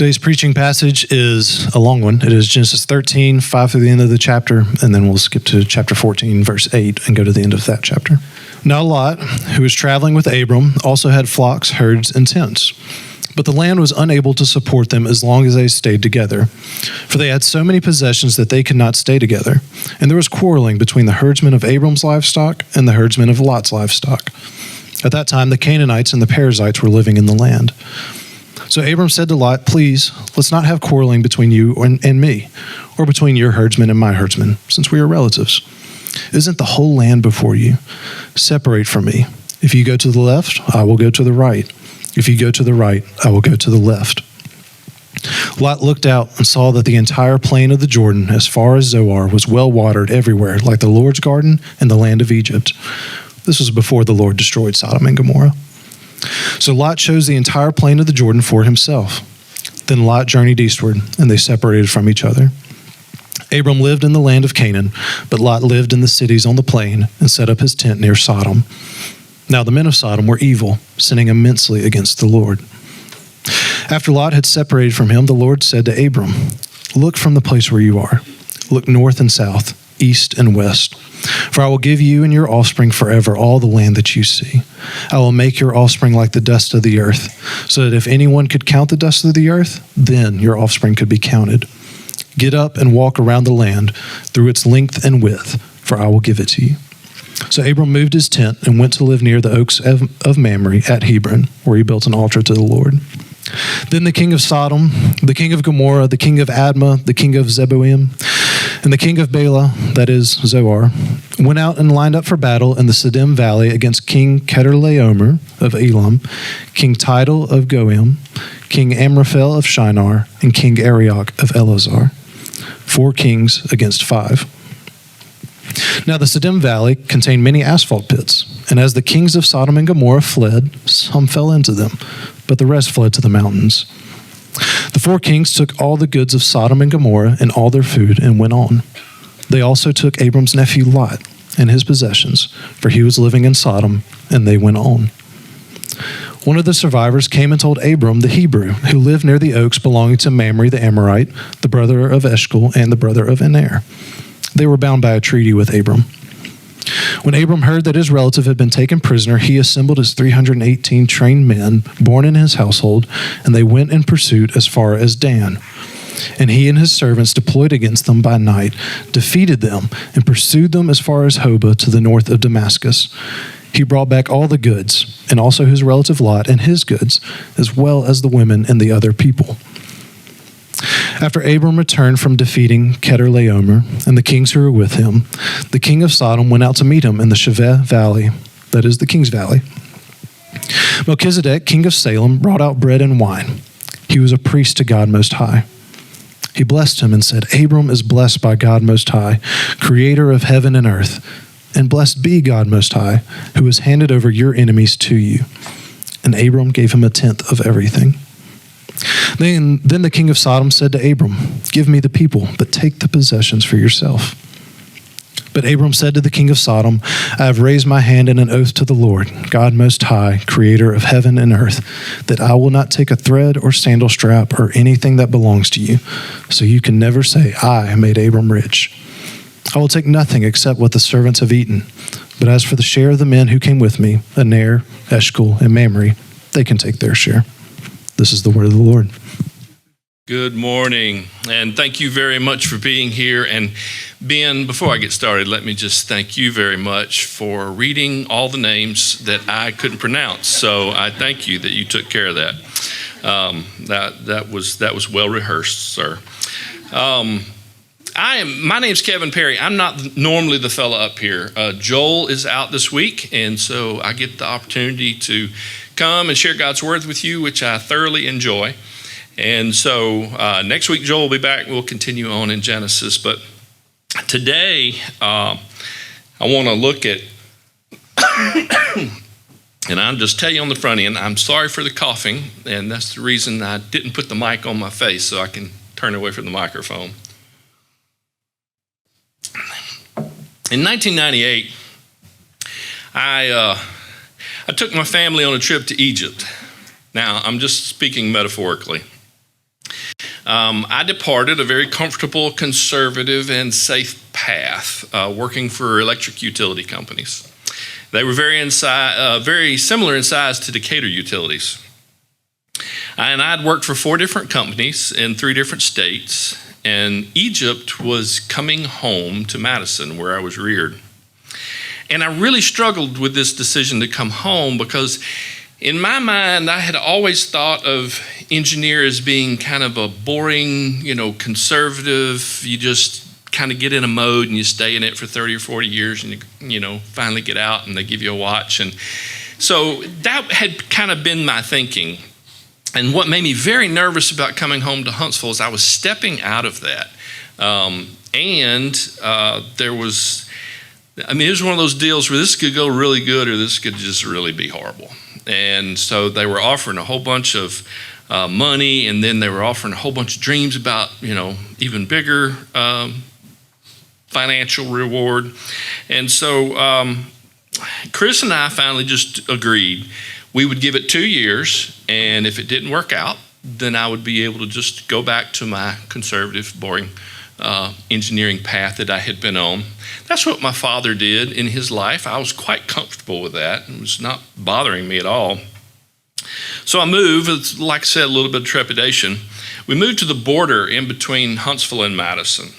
Today's preaching passage is a long one. It is Genesis 13, 5 through the end of the chapter, and then we'll skip to chapter 14, verse 8, and go to the end of that chapter. Now Lot, who was traveling with Abram, also had flocks, herds, and tents. But the land was unable to support them as long as they stayed together, for they had so many possessions that they could not stay together. And there was quarreling between the herdsmen of Abram's livestock and the herdsmen of Lot's livestock. At that time, the Canaanites and the Perizzites were living in the land. So Abram said to Lot, "Please, let's not have quarreling between you and me, or between your herdsmen and my herdsmen, since we are relatives. Isn't the whole land before you? Separate from me. If you go to the left, I will go to the right. If you go to the right, I will go to the left." Lot looked out and saw that the entire plain of the Jordan, as far as Zoar, was well watered everywhere, like the Lord's garden and the land of Egypt. This was before the Lord destroyed Sodom and Gomorrah. So Lot chose the entire plain of the Jordan for himself. Then Lot journeyed eastward, and they separated from each other. Abram lived in the land of Canaan, but Lot lived in the cities on the plain and set up his tent near Sodom. Now the men of Sodom were evil, sinning immensely against the Lord. After Lot had separated from him, the Lord said to Abram, "Look from the place where you are. Look north and south, east and west. For I will give you and your offspring forever all the land that you see. I will make your offspring like the dust of the earth, so that if anyone could count the dust of the earth, then your offspring could be counted. Get up and walk around the land through its length and width, for I will give it to you." So Abram moved his tent and went to live near the oaks of Mamre at Hebron, where he built an altar to the Lord. Then the king of Sodom, the king of Gomorrah, the king of Admah, the king of Zeboim, and the king of Bela, that is Zoar, went out and lined up for battle in the Siddim Valley against King Chedorlaomer of Elam, King Tidal of Goim, King Amraphel of Shinar, and King Arioch of Elazar. 4 kings against 5. Now the Siddim Valley contained many asphalt pits, and as the kings of Sodom and Gomorrah fled, some fell into them, but the rest fled to the mountains. The 4 kings took all the goods of Sodom and Gomorrah and all their food and went on. They also took Abram's nephew Lot and his possessions, for he was living in Sodom, and they went on. One of the survivors came and told Abram the Hebrew, who lived near the oaks belonging to Mamre the Amorite, the brother of Eshcol and the brother of Aner. They were bound by a treaty with Abram. When Abram heard that his relative had been taken prisoner, he assembled his 318 trained men born in his household, and they went in pursuit as far as Dan. And he and his servants deployed against them by night, defeated them, and pursued them as far as Hobah to the north of Damascus. He brought back all the goods, and also his relative Lot and his goods, as well as the women and the other people. After Abram returned from defeating Chedorlaomer and the kings who were with him, the king of Sodom went out to meet him in the Shaveh Valley, that is the King's Valley. Melchizedek, king of Salem, brought out bread and wine. He was a priest to God Most High. He blessed him and said, "Abram is blessed by God Most High, creator of heaven and earth, and blessed be God Most High, who has handed over your enemies to you." And Abram gave him 1/10 of everything. Then the king of Sodom said to Abram, "Give me the people, but take the possessions for yourself." But Abram said to the king of Sodom, "I have raised my hand in an oath to the Lord, God Most High, creator of heaven and earth, that I will not take a thread or sandal strap or anything that belongs to you, so you can never say, 'I made Abram rich.' I will take nothing except what the servants have eaten. But as for the share of the men who came with me, Aner, Eshcol, and Mamre, they can take their share." This is the word of the Lord. Good morning, and thank you very much for being here. And Ben, before I get started, let me just thank you very much for reading all the names that I couldn't pronounce. So I thank you that you took care of that. That was well rehearsed, sir. My name's Kevin Perry. I'm not normally the fella up here. Joel is out this week, and so I get the opportunity to come and share God's word with you, which I thoroughly enjoy. And so next week, Joel will be back. We'll continue on in Genesis. But today, I want to look at, and I'll just tell you on the front end, I'm sorry for the coughing, and that's the reason I didn't put the mic on my face so I can turn away from the microphone. In 1998, I took my family on a trip to Egypt. Now, I'm just speaking metaphorically. I departed a very comfortable, conservative, and safe path, working for electric utility companies. They were very similar in size to Decatur Utilities. And I'd worked for 4 different companies in 3 different states, and Egypt was coming home to Madison, where I was reared. And I really struggled with this decision to come home because in my mind, I had always thought of engineer as being kind of a boring, conservative. You just kind of get in a mode and you stay in it for 30 or 40 years and you finally get out and they give you a watch. And so that had kind of been my thinking. And what made me very nervous about coming home to Huntsville is I was stepping out of that. There was, it was one of those deals where this could go really good or this could just really be horrible. And so they were offering a whole bunch of money, and then they were offering a whole bunch of dreams about, even bigger financial reward. And so Chris and I finally just agreed we would give it 2 years, and if it didn't work out, then I would be able to just go back to my conservative, boring engineering path that I had been on. That's what my father did in his life. I was quite comfortable with that. It was not bothering me at all. So I moved, it's, like I said, a little bit of trepidation. We moved to the border in between Huntsville and Madison.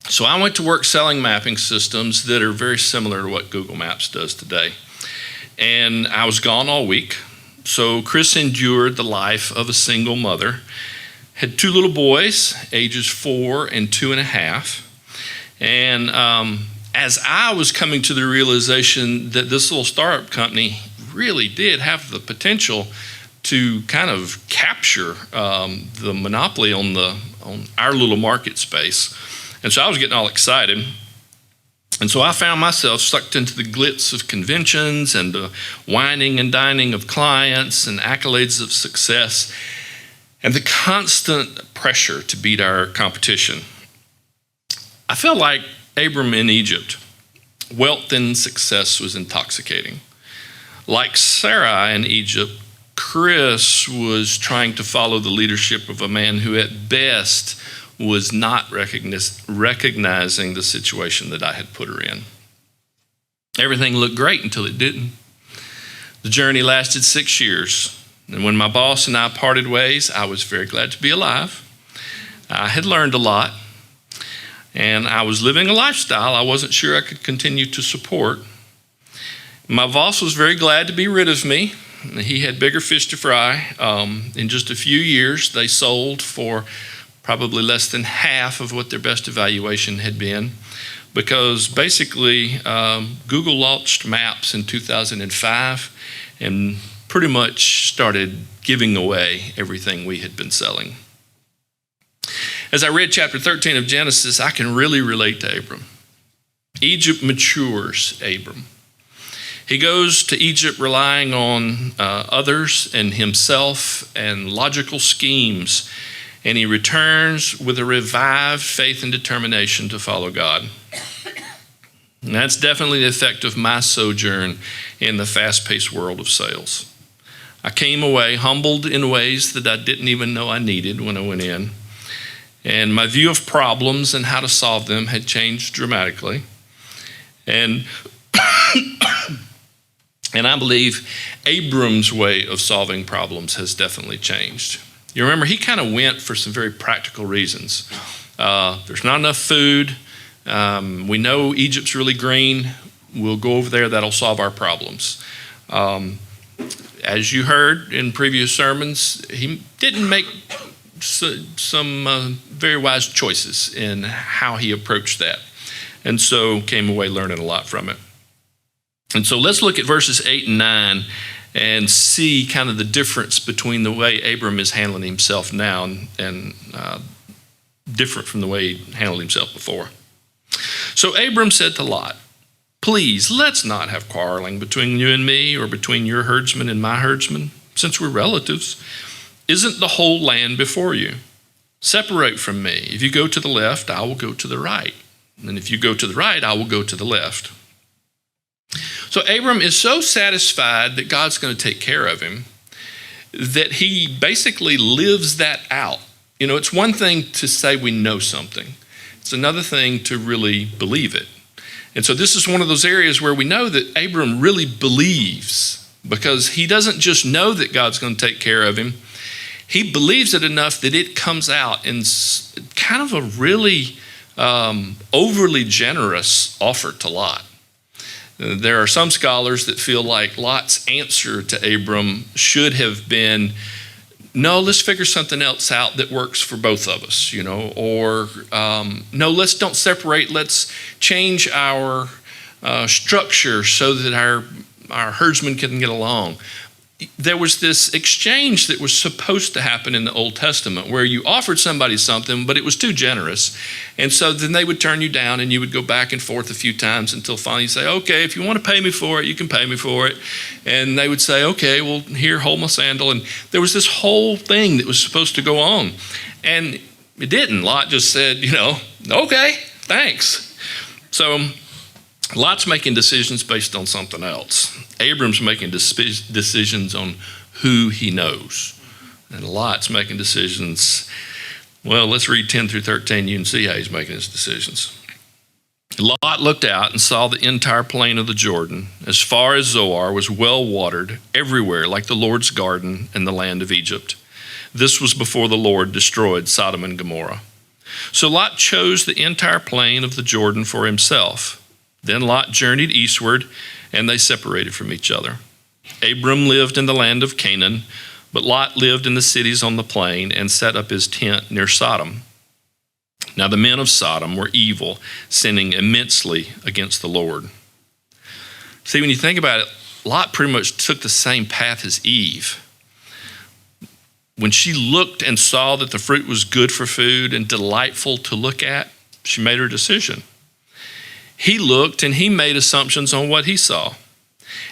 So I went to work selling mapping systems that are very similar to what Google Maps does today. And I was gone all week. So Chris endured the life of a single mother, had 2 little boys, ages 4 and 2.5. And as I was coming to the realization that this little startup company really did have the potential to kind of capture the monopoly on our little market space. And so I was getting all excited. And so I found myself sucked into the glitz of conventions and the whining and dining of clients and accolades of success and the constant pressure to beat our competition. I felt like Abram in Egypt. Wealth and success was intoxicating. Like Sarah in Egypt, Chris was trying to follow the leadership of a man who at best was not recognizing the situation that I had put her in. Everything looked great until it didn't. The journey lasted 6 years. And when my boss and I parted ways, I was very glad to be alive. I had learned a lot. And I was living a lifestyle I wasn't sure I could continue to support. My boss was very glad to be rid of me. He had bigger fish to fry. In just a few years, they sold for probably less than half of what their best evaluation had been, because basically Google launched Maps in 2005 and pretty much started giving away everything we had been selling. As I read chapter 13 of Genesis, I can really relate to Abram. Egypt matures Abram. He goes to Egypt relying on others and himself and logical schemes, and he returns with a revived faith and determination to follow God. And that's definitely the effect of my sojourn in the fast-paced world of sales. I came away humbled in ways that I didn't even know I needed when I went in. And my view of problems and how to solve them had changed dramatically. And I believe Abram's way of solving problems has definitely changed. You remember, he kind of went for some very practical reasons. There's not enough food. We know Egypt's really green. We'll go over there. That'll solve our problems. As you heard in previous sermons, he didn't make some very wise choices in how he approached that. And so came away learning a lot from it. And so let's look at verses 8 and 9 and see kind of the difference between the way Abram is handling himself now and different from the way he handled himself before. So Abram said to Lot, "Please, let's not have quarreling between you and me, or between your herdsmen and my herdsmen, since we're relatives. Isn't the whole land before you? Separate from me. If you go to the left, I will go to the right. And if you go to the right, I will go to the left." So Abram is so satisfied that God's going to take care of him that he basically lives that out It's one thing to say we know something. It's another thing to really believe it. And so this is one of those areas where we know that Abram really believes, because he doesn't just know that God's going to take care of him. He believes it enough that it comes out in kind of a really overly generous offer to Lot. There are some scholars that feel like Lot's answer to Abram should have been, no, let's figure something else out that works for both of us, or no, let's don't separate. Let's change our structure so that our herdsmen can get along. There was this exchange that was supposed to happen in the Old Testament where you offered somebody something, but it was too generous. And so then they would turn you down, and you would go back and forth a few times until finally you say, okay, if you want to pay me for it, you can pay me for it. And they would say, okay, well, here, hold my sandal. And there was this whole thing that was supposed to go on. And it didn't. Lot just said, okay, thanks. So Lot's making decisions based on something else. Abram's making decisions on who he knows. And Lot's making decisions. Well, let's read 10 through 13. You can see how he's making his decisions. Lot looked out and saw the entire plain of the Jordan, as far as Zoar, was well watered everywhere, like the Lord's garden in the land of Egypt. This was before the Lord destroyed Sodom and Gomorrah. So Lot chose the entire plain of the Jordan for himself. Then Lot journeyed eastward, and they separated from each other. Abram lived in the land of Canaan, but Lot lived in the cities on the plain and set up his tent near Sodom. Now the men of Sodom were evil, sinning immensely against the Lord. See, when you think about it, Lot pretty much took the same path as Eve. When she looked and saw that the fruit was good for food and delightful to look at, she made her decision. He looked and he made assumptions on what he saw.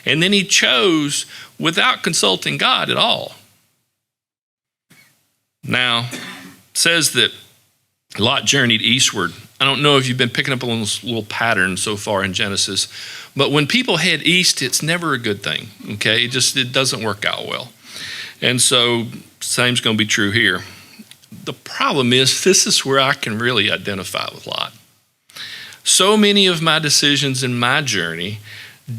And then he chose without consulting God at all. Now, it says that Lot journeyed eastward. I don't know if you've been picking up on this little pattern so far in Genesis, but when people head east, it's never a good thing, okay? It doesn't work out well. And so, same's going to be true here. The problem is, this is where I can really identify with Lot. So many of my decisions in my journey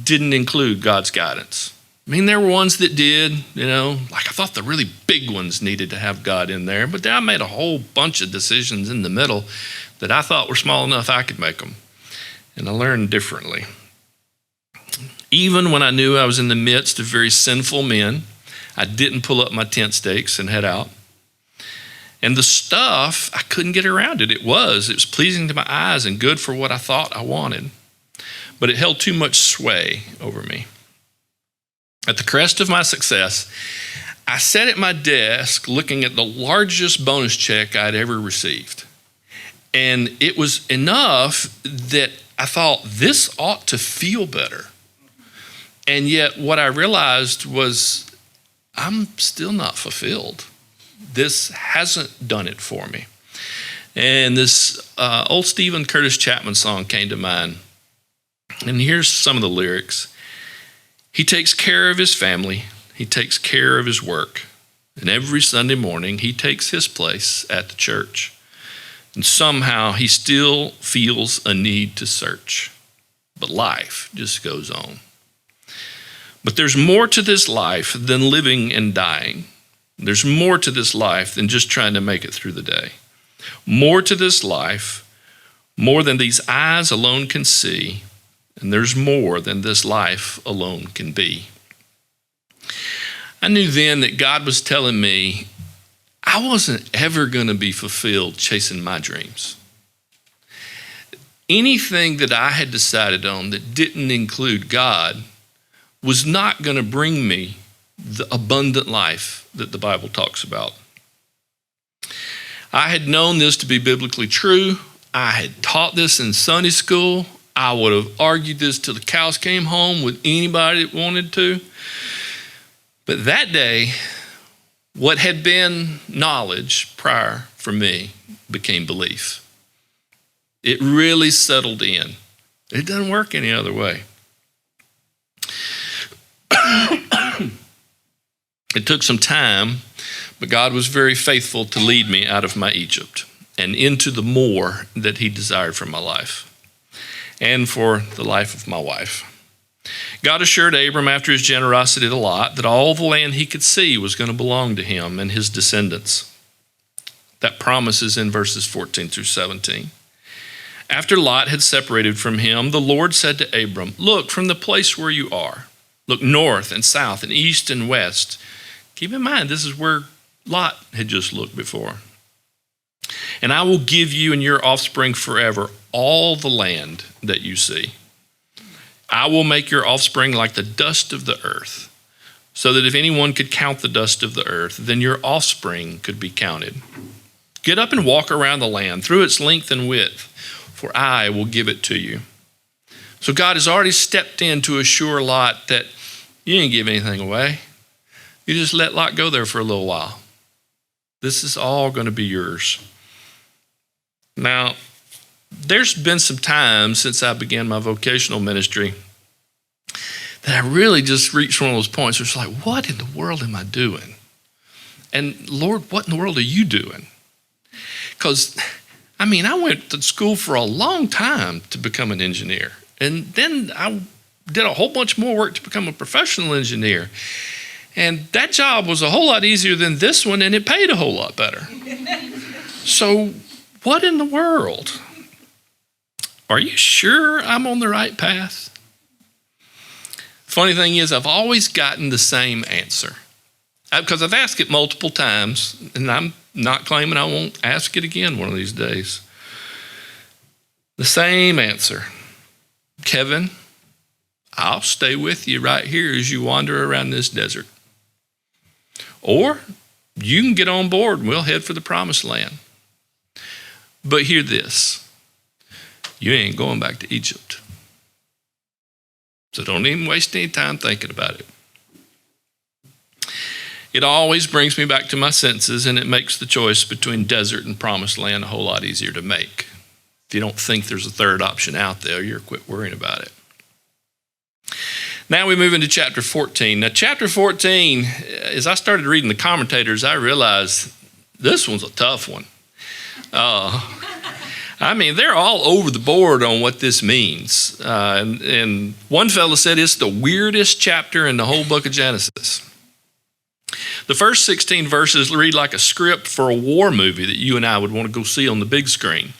didn't include God's guidance. I mean, there were ones that did, like I thought the really big ones needed to have God in there, but then I made a whole bunch of decisions in the middle that I thought were small enough I could make them. And I learned differently. Even when I knew I was in the midst of very sinful men, I didn't pull up my tent stakes and head out. And the stuff, I couldn't get around it. It was pleasing to my eyes and good for what I thought I wanted. But it held too much sway over me. At the crest of my success, I sat at my desk looking at the largest bonus check I'd ever received. And it was enough that I thought, this ought to feel better. And yet what I realized was, I'm still not fulfilled. This hasn't done it for me. And this old Stephen Curtis Chapman song came to mind. And here's some of the lyrics. He takes care of his family. He takes care of his work. And every Sunday morning, he takes his place at the church. And somehow, he still feels a need to search. But life just goes on. But there's more to this life than living and dying. There's more to this life than just trying to make it through the day. More to this life, more than these eyes alone can see, and there's more than this life alone can be. I knew then that God was telling me I wasn't ever going to be fulfilled chasing my dreams. Anything that I had decided on that didn't include God was not going to bring me the abundant life that the Bible talks about. I had known this to be biblically true. I had taught this in Sunday school. I would have argued this till the cows came home with anybody that wanted to. But that day, what had been knowledge prior for me became belief. It really settled in. It doesn't work any other way. It took some time, But God was very faithful to lead me out of my Egypt and into the more that he desired for my life and for the life of my wife. God assured Abram after his generosity to Lot that all the land he could see was going to belong to him and his descendants. That promise is in verses 14 through 17. After Lot had separated from him, the Lord said to Abram, "Look from the place where you are. Look north and south and east and west." Keep in mind, this is where Lot had just looked before. "And I will give you and your offspring forever all the land that you see. I will make your offspring like the dust of the earth, so that if anyone could count the dust of the earth, then your offspring could be counted. Get up and walk around the land through its length and width, for I will give it to you." So God has already stepped in to assure Lot that you didn't give anything away. You just let Lot go there for a little while. This is all going to be yours. Now, there's been some times since I began my vocational ministry that I really just reached one of those points where it's like, what in the world am I doing? And Lord, what in the world are you doing? Because, I went to school for a long time to become an engineer. And then I did a whole bunch more work to become a professional engineer. And that job was a whole lot easier than this one, and it paid a whole lot better. So what in the world? Are you sure I'm on the right path? Funny thing is, I've always gotten the same answer. Because I've asked it multiple times, and I'm not claiming I won't ask it again one of these days. The same answer. Kevin, I'll stay with you right here as you wander around this desert. Or you can get on board and we'll head for the promised land. But hear this. You ain't going back to Egypt. So don't even waste any time thinking about it. It always brings me back to my senses, and it makes the choice between desert and promised land a whole lot easier to make. If you don't think there's a third option out there, you're quit worrying about it. Now we move into chapter 14. Now chapter 14, as I started reading the commentators, I realized this one's a tough one. They're all over the board on what this means. And one fellow said it's the weirdest chapter in the whole book of Genesis. The first 16 verses read like a script for a war movie that you and I would want to go see on the big screen.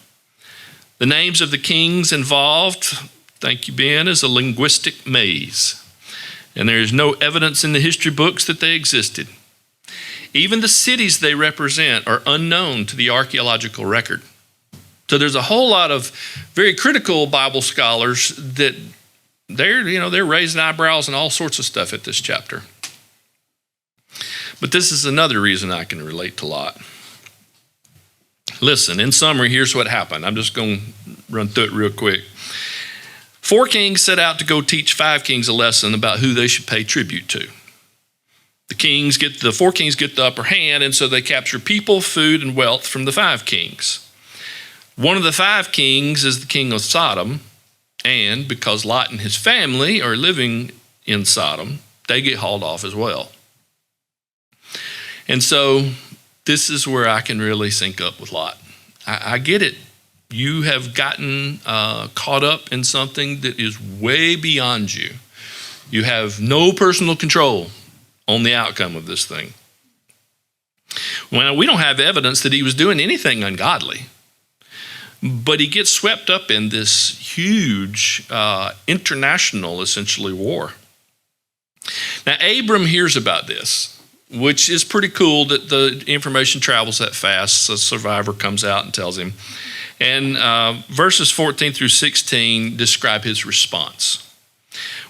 The names of the kings involved, thank you, Ben, is a linguistic maze. And there is no evidence in the history books that they existed. Even the cities they represent are unknown to the archaeological record. So there's a whole lot of very critical Bible scholars that they're raising eyebrows and all sorts of stuff at this chapter. But this is another reason I can relate to Lot. Listen, in summary, here's what happened. I'm just going to run through it real quick. 4 kings set out to go teach 5 kings a lesson about who they should pay tribute to. The 4 kings get the upper hand, and so they capture people, food, and wealth from the 5 kings. One of the 5 kings is the king of Sodom, and because Lot and his family are living in Sodom, they get hauled off as well. And so this is where I can really sync up with Lot. I get it. You have gotten caught up in something that is way beyond you. You have no personal control on the outcome of this thing. Well, we don't have evidence that he was doing anything ungodly, but he gets swept up in this huge international, essentially, war. Now, Abram hears about this, which is pretty cool that the information travels that fast. A survivor comes out and tells him. And verses 14 through 16 describe his response.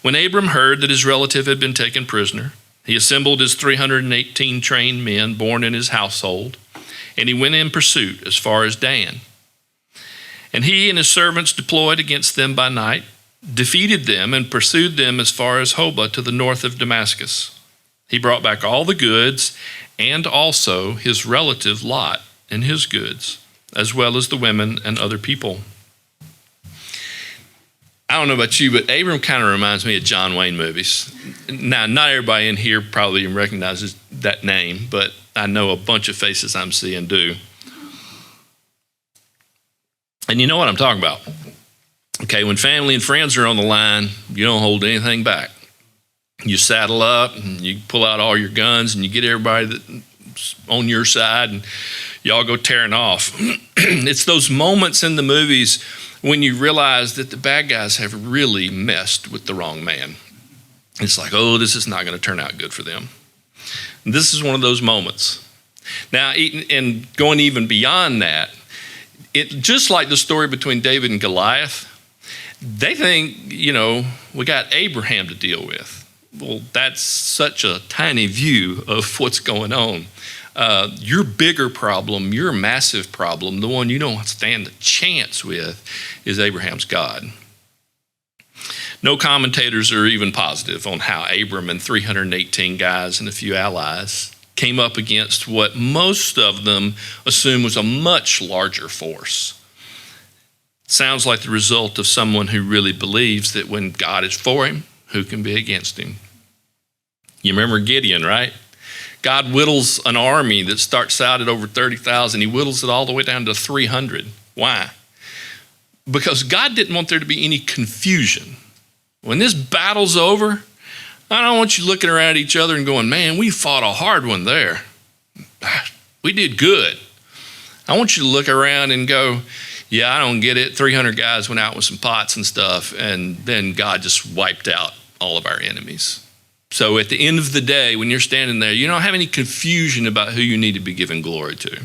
When Abram heard that his relative had been taken prisoner, he assembled his 318 trained men born in his household, and he went in pursuit as far as Dan. And he and his servants deployed against them by night, defeated them, and pursued them as far as Hobah to the north of Damascus. He brought back all the goods and also his relative Lot and his goods, as well as the women and other people. I don't know about you, but Abram kind of reminds me of John Wayne movies. Now, not everybody in here probably even recognizes that name, but I know a bunch of faces I'm seeing do. And you know what I'm talking about. Okay, when family and friends are on the line, you don't hold anything back. You saddle up and you pull out all your guns and you get everybody that's on your side and y'all go tearing off. It's those moments in the movies when you realize that the bad guys have really messed with the wrong man. It's like, oh, this is not going to turn out good for them. And this is one of those moments. Now, and going even beyond that, it just like the story between David and Goliath, they think, we got Abraham to deal with. Well, that's such a tiny view of what's going on. Your bigger problem, your massive problem, the one you don't stand a chance with, is Abraham's God. No commentators are even positive on how Abram and 318 guys and a few allies came up against what most of them assume was a much larger force. Sounds like the result of someone who really believes that when God is for him, who can be against him? You remember Gideon, right? God whittles an army that starts out at over 30,000. He whittles it all the way down to 300. Why? Because God didn't want there to be any confusion. When this battle's over, I don't want you looking around at each other and going, man, we fought a hard one there. We did good. I want you to look around and go, yeah, I don't get it. 300 guys went out with some pots and stuff, and then God just wiped out all of our enemies. So at the end of the day, when you're standing there, you don't have any confusion about who you need to be giving glory to.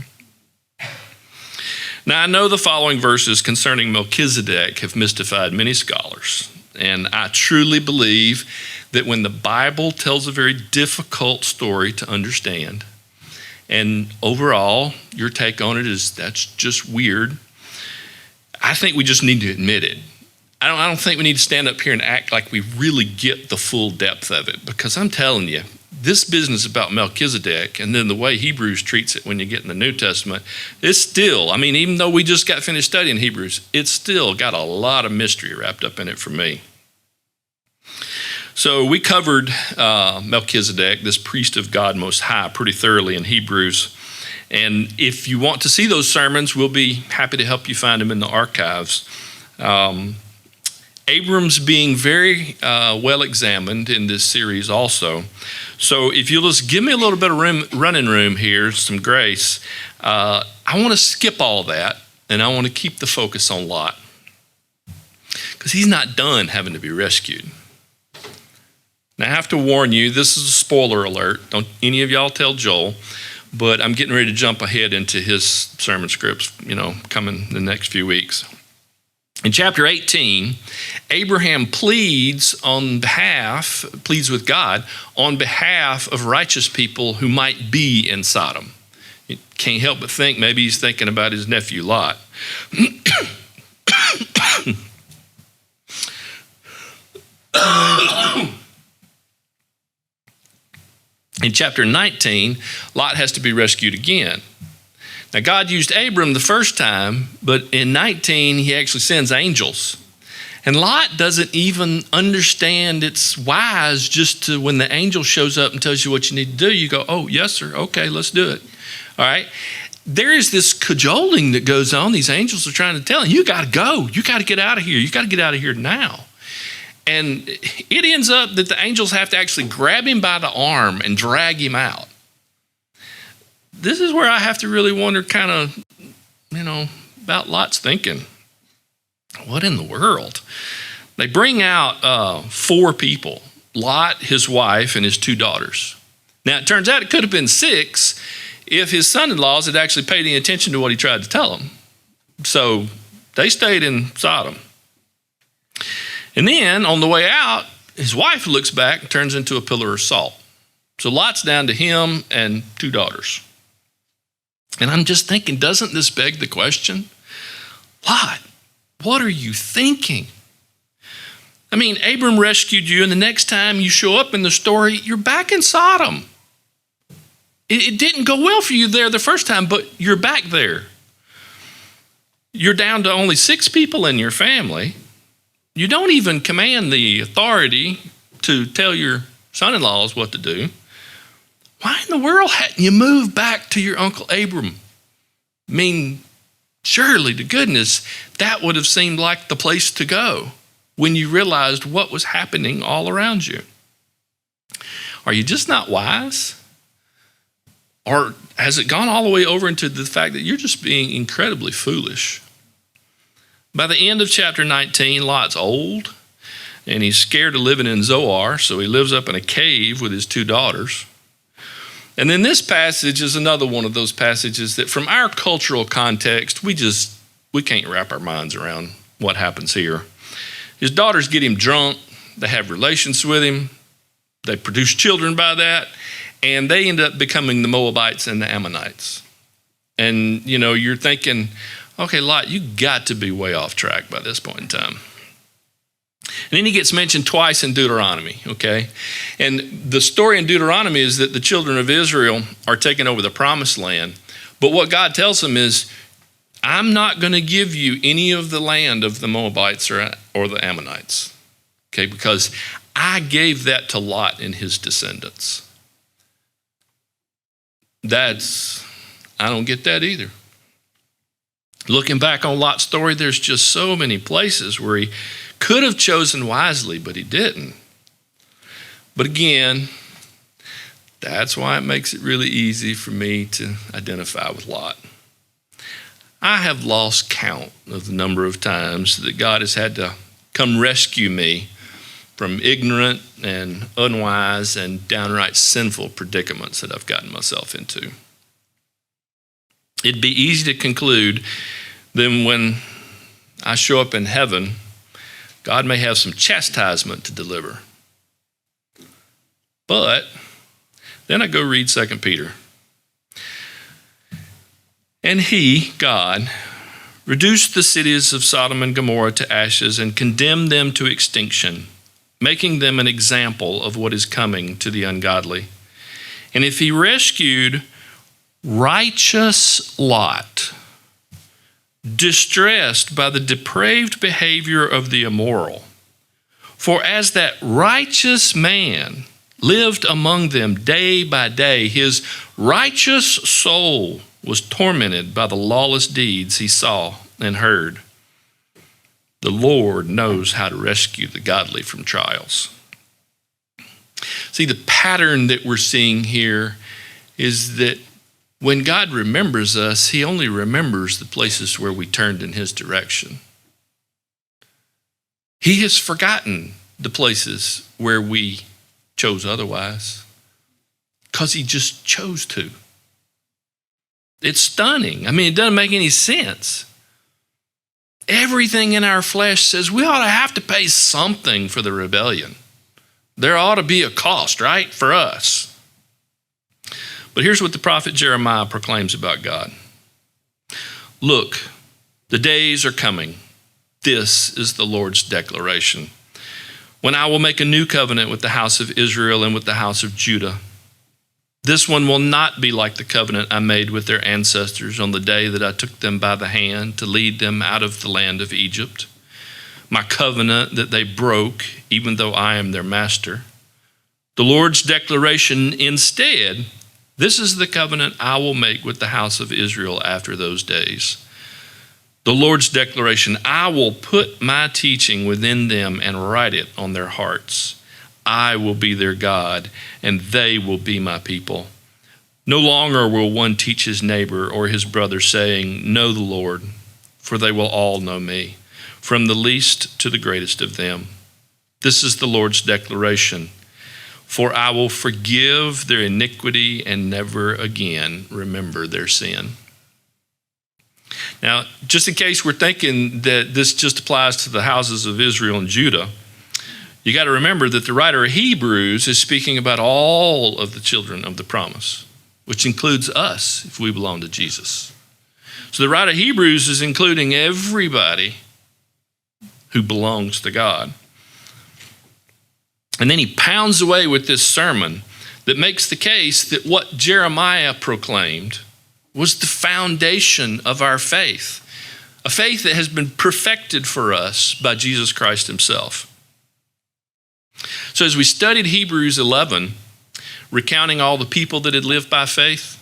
Now, I know the following verses concerning Melchizedek have mystified many scholars, and I truly believe that when the Bible tells a very difficult story to understand, and overall, your take on it is that's just weird, I think we just need to admit it. I don't think we need to stand up here and act like we really get the full depth of it, because I'm telling you, this business about Melchizedek and then the way Hebrews treats it when you get in the New Testament, it's still, even though we just got finished studying Hebrews, it's still got a lot of mystery wrapped up in it for me. So we covered Melchizedek, this priest of God Most High, pretty thoroughly in Hebrews. And if you want to see those sermons, we'll be happy to help you find them in the archives. Abram's being very well examined in this series also. So if you'll just give me a little bit of running room here, some grace, I want to skip all that, and I want to keep the focus on Lot. Because he's not done having to be rescued. Now, I have to warn you, this is a spoiler alert. Don't any of y'all tell Joel, but I'm getting ready to jump ahead into his sermon scripts, coming the next few weeks. In chapter 18, Abraham pleads with God on behalf of righteous people who might be in Sodom. You can't help but think maybe he's thinking about his nephew Lot. In chapter 19, Lot has to be rescued again. Now, God used Abram the first time, but in 19, he actually sends angels. And Lot doesn't even understand it's wise just to, when the angel shows up and tells you what you need to do, you go, oh, yes, sir, okay, let's do it. All right? There is this cajoling that goes on. These angels are trying to tell him, you got to go. You got to get out of here. You got to get out of here now. And it ends up that the angels have to actually grab him by the arm and drag him out. This is where I have to really wonder kind of, about Lot's thinking. What in the world? They bring out 4 people, Lot, his wife, and his 2 daughters. Now, it turns out it could have been 6 if his son-in-laws had actually paid any attention to what he tried to tell them. So they stayed in Sodom. And then on the way out, his wife looks back and turns into a pillar of salt. So Lot's down to him and 2 daughters. And I'm just thinking, doesn't this beg the question? Lot, what are you thinking? Abram rescued you, and the next time you show up in the story, you're back in Sodom. It didn't go well for you there the first time, but you're back there. You're down to only 6 people in your family. You don't even command the authority to tell your son-in-laws what to do. Why in the world hadn't you moved back to your Uncle Abram? I mean, surely to goodness, that would have seemed like the place to go when you realized what was happening all around you. Are you just not wise? Or has it gone all the way over into the fact that you're just being incredibly foolish? By the end of chapter 19, Lot's old, and he's scared of living in Zoar, so he lives up in a cave with his 2 daughters. And then this passage is another one of those passages that from our cultural context, we can't wrap our minds around what happens here. His daughters get him drunk, they have relations with him, they produce children by that, and they end up becoming the Moabites and the Ammonites. And, you're thinking, okay, Lot, you got to be way off track by this point in time. And then he gets mentioned twice in Deuteronomy, okay? And the story in Deuteronomy is that the children of Israel are taking over the promised land. But what God tells them is, I'm not going to give you any of the land of the Moabites or the Ammonites, okay? Because I gave that to Lot and his descendants. I don't get that either. Looking back on Lot's story, there's just so many places where he could have chosen wisely, but he didn't. But again, that's why it makes it really easy for me to identify with Lot. I have lost count of the number of times that God has had to come rescue me from ignorant and unwise and downright sinful predicaments that I've gotten myself into. It'd be easy to conclude that when I show up in heaven, God may have some chastisement to deliver. But then I go read 2 Peter. And he, God, reduced the cities of Sodom and Gomorrah to ashes and condemned them to extinction, making them an example of what is coming to the ungodly. And if he rescued righteous Lot, distressed by the depraved behavior of the immoral, for as that righteous man lived among them day by day, his righteous soul was tormented by the lawless deeds he saw and heard. The Lord knows how to rescue the godly from trials. See, the pattern that we're seeing here is that when God remembers us, he only remembers the places where we turned in his direction. He has forgotten the places where we chose otherwise because he just chose to. It's stunning. I mean, it doesn't make any sense. Everything in our flesh says we ought to have to pay something for the rebellion. There ought to be a cost, right, for us. But here's what the prophet Jeremiah proclaims about God. Look, the days are coming. This is the Lord's declaration. When I will make a new covenant with the house of Israel and with the house of Judah. This one will not be like the covenant I made with their ancestors on the day that I took them by the hand to lead them out of the land of Egypt. My covenant that they broke, even though I am their master. The Lord's declaration instead, this is the covenant I will make with the house of Israel after those days. The Lord's declaration, I will put my teaching within them and write it on their hearts. I will be their God, and they will be my people. No longer will one teach his neighbor or his brother, saying, know the Lord, for they will all know me, from the least to the greatest of them. This is the Lord's declaration. For I will forgive their iniquity and never again remember their sin. Now, just in case we're thinking that this just applies to the houses of Israel and Judah, you got to remember that the writer of Hebrews is speaking about all of the children of the promise, which includes us if we belong to Jesus. So the writer of Hebrews is including everybody who belongs to God. And then he pounds away with this sermon that makes the case that what Jeremiah proclaimed was the foundation of our faith. a faith that has been perfected for us by Jesus Christ himself. So as we studied Hebrews 11, recounting all the people that had lived by faith,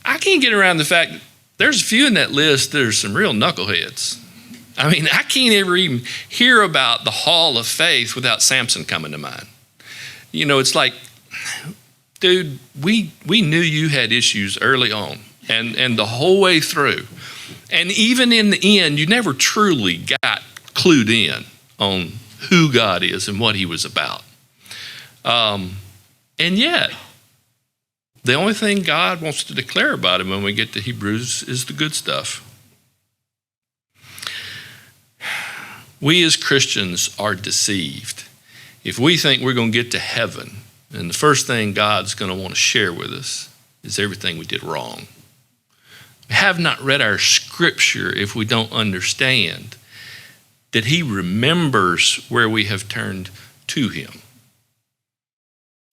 I can't get around the fact there's a few in that list that are some real knuckleheads. I mean, I can't ever even hear about the hall of faith without Samson coming to mind. You know, it's like, dude, we knew you had issues early on and the whole way through. And even in the end, you never truly got clued in on who God is and what he was about. And yet, the only thing God wants to declare about him when we get to Hebrews is the good stuff. We as Christians are deceived if we think we're going to get to heaven and the first thing God's going to want to share with us is everything we did wrong. We have not read our scripture if we don't understand that he remembers where we have turned to him.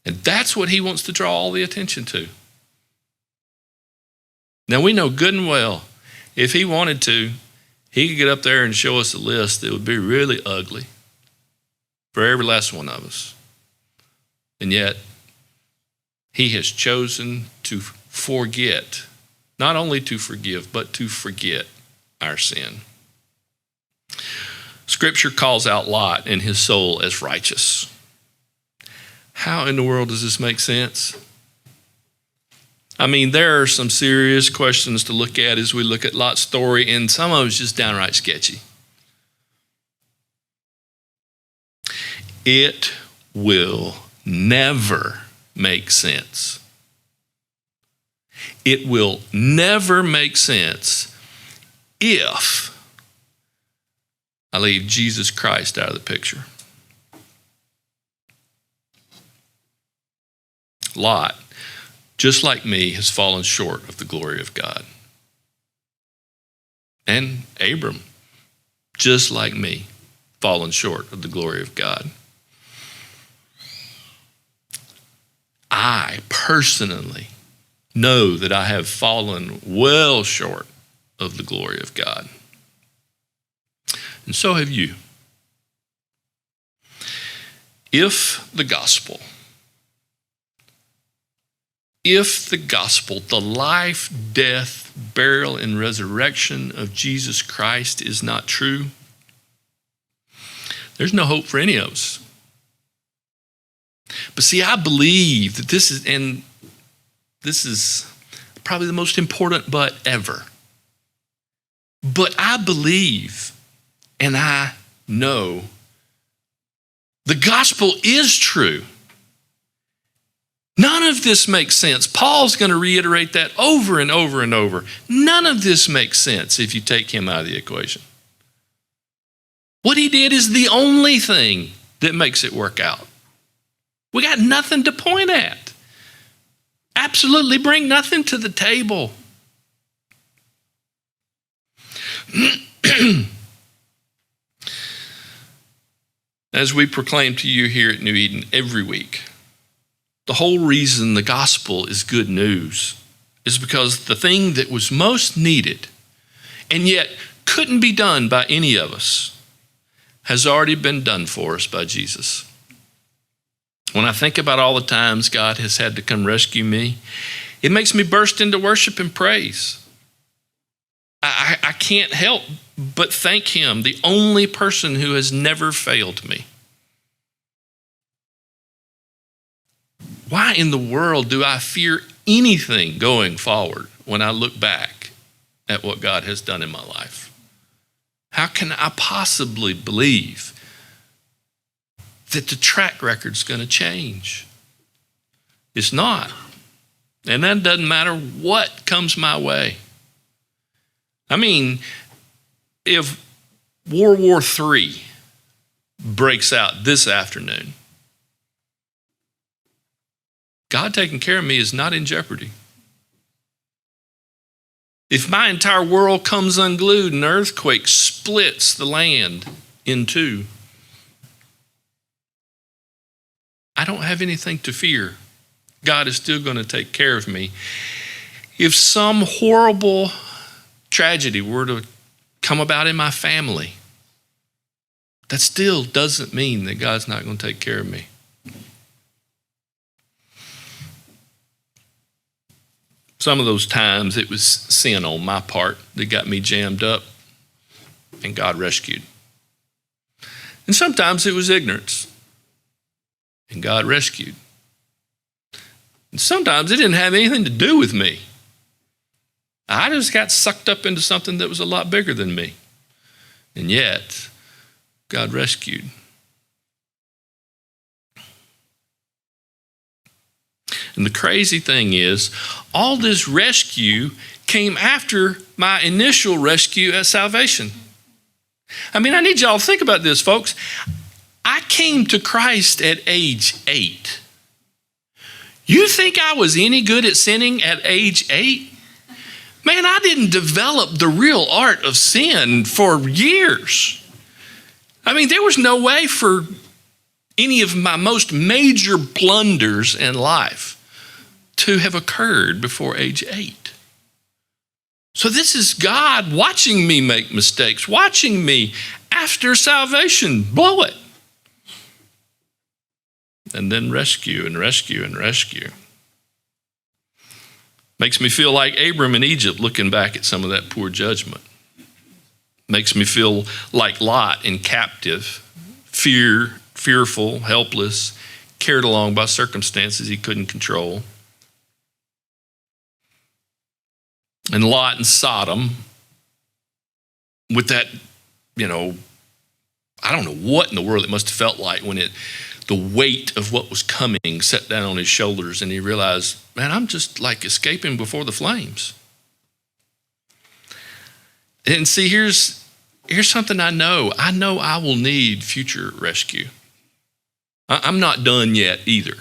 And that's what he wants to draw all the attention to. Now we know good and well, if he wanted to, he could get up there and show us a list that would be really ugly for every last one of us. And yet, he has chosen to forget, not only to forgive, but to forget our sin. Scripture calls out Lot and his soul as righteous. How in the world does this make sense? I mean, there are some serious questions to look at as we look at Lot's story, and some of it's just downright sketchy. It will never make sense. It will never make sense if I leave Jesus Christ out of the picture. Lot, just like me, has fallen short of the glory of God. And Abram, just like me, fallen short of the glory of God. I personally know that I have fallen well short of the glory of God. And so have you. If the gospel, the life, death, burial, and resurrection of Jesus Christ is not true, there's no hope for any of us. But see, I believe that this is probably the most important but ever. But I believe and I know the gospel is true. None of this makes sense. Paul's going to reiterate that over and over and over. None of this makes sense if you take him out of the equation. What he did is the only thing that makes it work out. We got nothing to point at. Absolutely bring nothing to the table. As we proclaim to you here at New Eden every week, the whole reason the gospel is good news is because the thing that was most needed and yet couldn't be done by any of us has already been done for us by Jesus. When I think about all the times God has had to come rescue me, it makes me burst into worship and praise. I can't help but thank him, the only person who has never failed me. Why in the world do I fear anything going forward when I look back at what God has done in my life? How can I possibly believe that the track record's going to change? It's not. And that doesn't matter what comes my way. I mean, if World War III breaks out this afternoon, God taking care of me is not in jeopardy. If my entire world comes unglued and an earthquake splits the land in two, I don't have anything to fear. God is still going to take care of me. If some horrible tragedy were to come about in my family, that still doesn't mean that God's not going to take care of me. Some of those times it was sin on my part that got me jammed up, and God rescued. And sometimes it was ignorance, and God rescued. And sometimes it didn't have anything to do with me. I just got sucked up into something that was a lot bigger than me. And yet, God rescued. And the crazy thing is, all this rescue came after my initial rescue at salvation. I mean, I need y'all to think about this, folks. I came to Christ at age 8. You think I was any good at sinning at age 8? Man, I didn't develop the real art of sin for years. I mean, there was no way for any of my most major blunders in life to have occurred before age 8. So this is God watching me make mistakes, watching me after salvation blow it. And then rescue and rescue and rescue. Makes me feel like Abram in Egypt looking back at some of that poor judgment. Makes me feel like Lot in captive, fearful, helpless, carried along by circumstances he couldn't control. And Lot in Sodom with that, I don't know what in the world it must have felt like when the weight of what was coming set down on his shoulders and he realized, man, I'm just like escaping before the flames. And see, here's something I know. I know I will need future rescue. I'm not done yet either.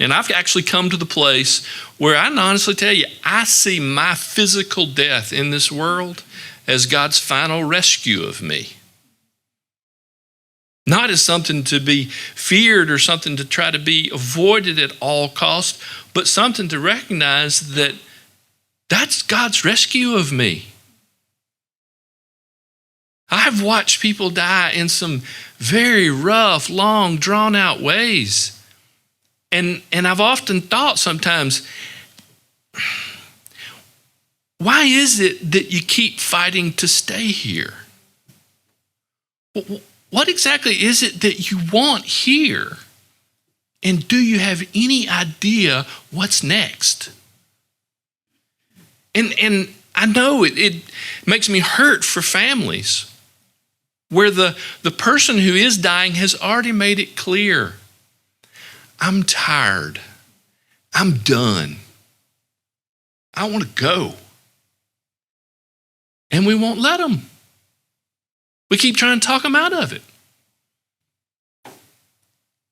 And I've actually come to the place where I can honestly tell you, I see my physical death in this world as God's final rescue of me. Not as something to be feared or something to try to be avoided at all costs, but something to recognize that that's God's rescue of me. I've watched people die in some very rough, long, drawn-out ways. And I've often thought sometimes, why is it that you keep fighting to stay here? What exactly is it that you want here? And do you have any idea what's next? And I know it makes me hurt for families where the person who is dying has already made it clear, I'm tired. I'm done. I want to go. And we won't let them. We keep trying to talk them out of it.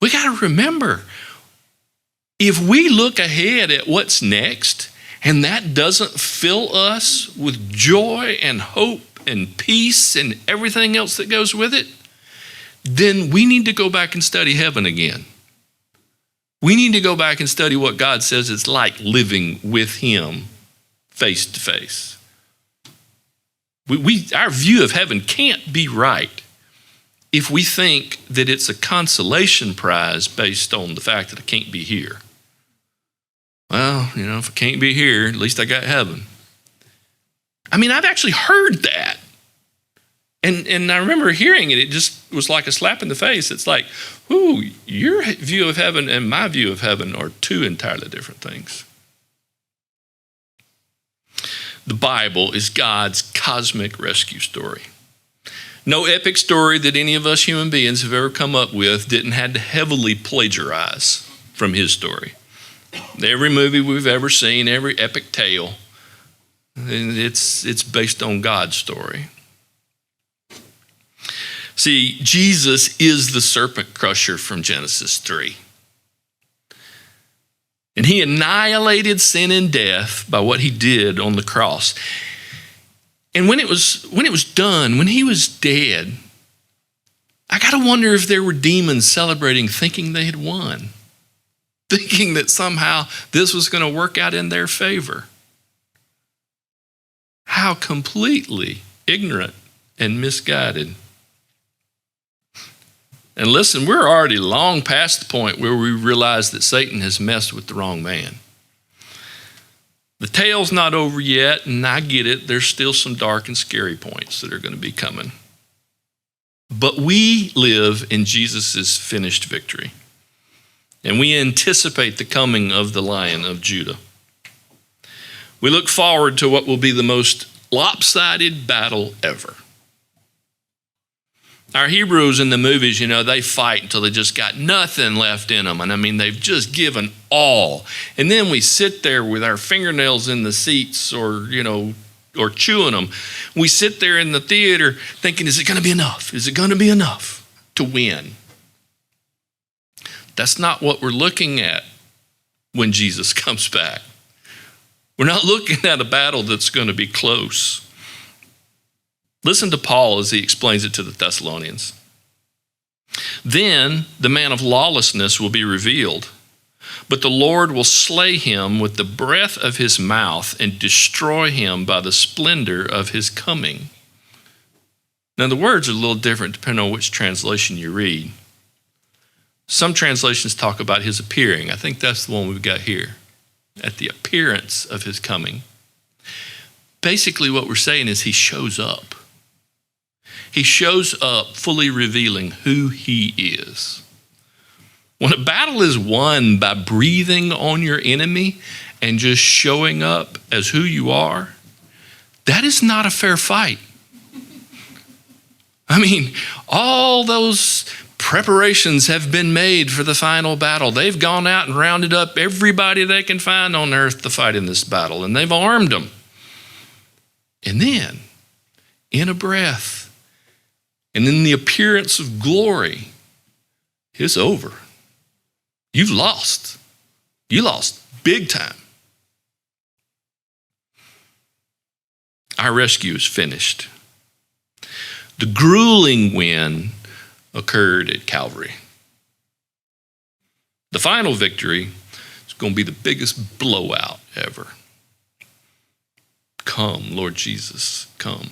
We got to remember, if we look ahead at what's next and that doesn't fill us with joy and hope and peace and everything else that goes with it, then we need to go back and study heaven again. We need to go back and study what God says it's like living with Him face to face. Our view of heaven can't be right if we think that it's a consolation prize based on the fact that I can't be here. Well, if I can't be here, at least I got heaven. I mean, I've actually heard that. And I remember hearing it. It just was like a slap in the face. It's like, ooh, your view of heaven and my view of heaven are two entirely different things. The Bible is God's cosmic rescue story. No epic story that any of us human beings have ever come up with didn't have to heavily plagiarize from His story. Every movie we've ever seen, every epic tale, it's based on God's story. See, Jesus is the serpent crusher from Genesis 3. And He annihilated sin and death by what He did on the cross. And when it was done, when He was dead, I got to wonder if there were demons celebrating, thinking they had won, thinking that somehow this was going to work out in their favor. How completely ignorant and misguided. And listen, we're already long past the point where we realize that Satan has messed with the wrong man. The tale's not over yet, and I get it. There's still some dark and scary points that are going to be coming. But we live in Jesus' finished victory. And we anticipate the coming of the Lion of Judah. We look forward to what will be the most lopsided battle ever. Our heroes in the movies, they fight until they just got nothing left in them. And I mean, they've just given all. And then we sit there with our fingernails in the seats or chewing them. We sit there in the theater thinking, is it going to be enough? Is it going to be enough to win? That's not what we're looking at when Jesus comes back. We're not looking at a battle that's going to be close. Listen to Paul as he explains it to the Thessalonians. Then the man of lawlessness will be revealed, but the Lord will slay him with the breath of his mouth and destroy him by the splendor of his coming. Now the words are a little different depending on which translation you read. Some translations talk about his appearing. I think that's the one we've got here. At the appearance of his coming. Basically what we're saying is he shows up. He shows up fully revealing who he is. When a battle is won by breathing on your enemy and just showing up as who you are, that is not a fair fight. I mean, all those preparations have been made for the final battle. They've gone out and rounded up everybody they can find on earth to fight in this battle, and they've armed them. And then, in a breath, and in the appearance of glory, it's over. You've lost. You lost big time. Our rescue is finished. The grueling win occurred at Calvary. The final victory is going to be the biggest blowout ever. Come, Lord Jesus, come.